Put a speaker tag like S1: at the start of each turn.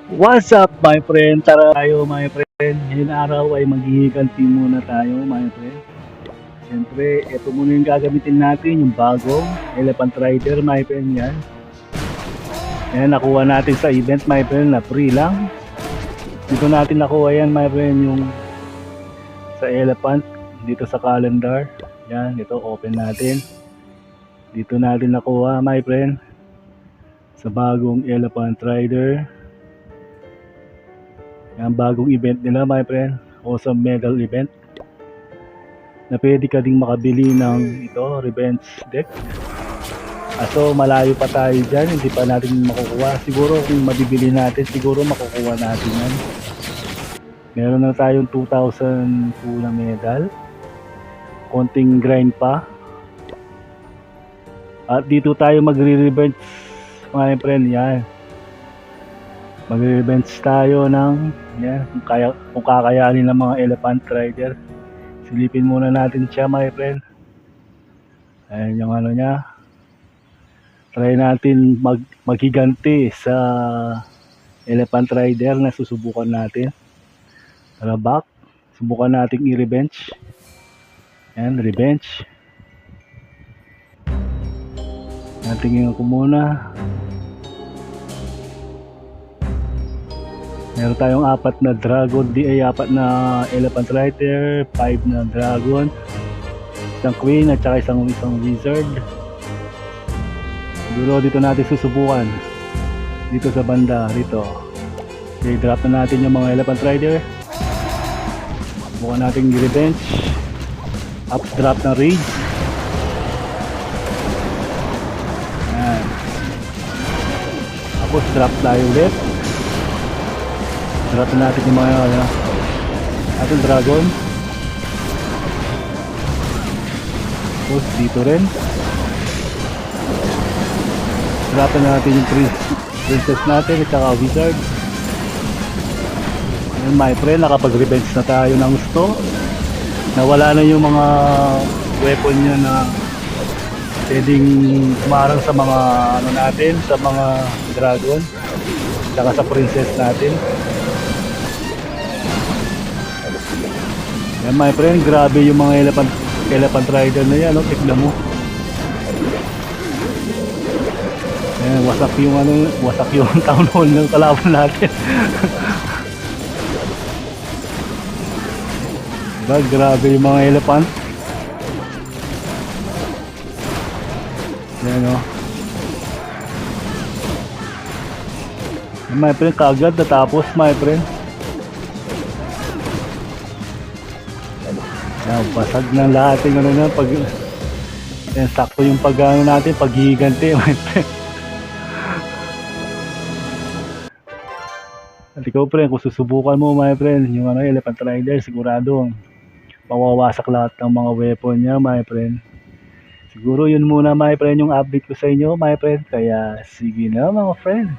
S1: What's up, my friend? Tara tayo, my friend. Ngayong araw ay maghihiganti muna tayo, my friend. Siyempre, ito muna yung gagamitin natin, yung bagong Elephant Rider, my friend, yan. Yan, nakuha natin sa event, my friend, na free lang. Dito natin nakuha yan, my friend, yung sa Elephant, dito sa calendar. Yan, ito, open natin. Dito natin nakuha, my friend, sa bagong Elephant Rider. Yan, bagong event nila, my friend. Awesome medal event. Na pwede ka ding makabili ng ito, revenge deck. So malayo pa tayo dyan, hindi pa natin makukuha. Siguro kung mabibili natin, siguro makukuha natin yan. Meron na tayong 2,002 na medal. Konting grind pa. At dito tayo magre-revenge, mga friend, yan. Magre-revenge tayo ng, yan, kung kakayanin ng mga Elephant Rider. Silipin muna natin siya, my friend. Ayan yung ano niya. Try natin maghiganti sa Elephant Rider na susubukan natin. Tara back. Subukan natin i-revenge. Ayan, revenge. Natingin ko muna. Meron tayong 4 na dragon, ay 4 na Elephant Rider, 5 na dragon, isang queen at saka isang wizard. Siguro dito natin susubukan. Dito sa banda, dito. Okay, drop na natin yung mga Elephant Rider. Subukan natin i-revenge. Up drop na rage. Ayan. Tapos drop tayo ulit. Drop na natin yung mga ating dragon. Tapos dito rin. Drop na natin yung princess natin at saka wizard. Ayan, my friend, nakapag-revenge na tayo ng gusto. Nawala na yung mga weapon niya na pwedeng kumarang sa mga ano natin, sa mga dragon at saka sa princess natin. Yan, my friend, grabe yung mga elephant rider na yan, no? Tignan mo. Yan, wasak yung town hall ng kalaban natin. Diba, grabe yung mga elephant. Yan, no? Yan, my friend, kagad natapos, my friend. Yan, basag na lahat yung ano na pag yan, sakto yung pag-ano natin, paghihiganti, my friend. At ikaw, friend, kung susubukan mo, my friend, yung ano, Elephant Rider, sigurado mawawasak lahat ng mga weapon niya, my friend. Siguro yun muna, my friend, yung update ko sa inyo, my friend. Kaya sige na, mga friend.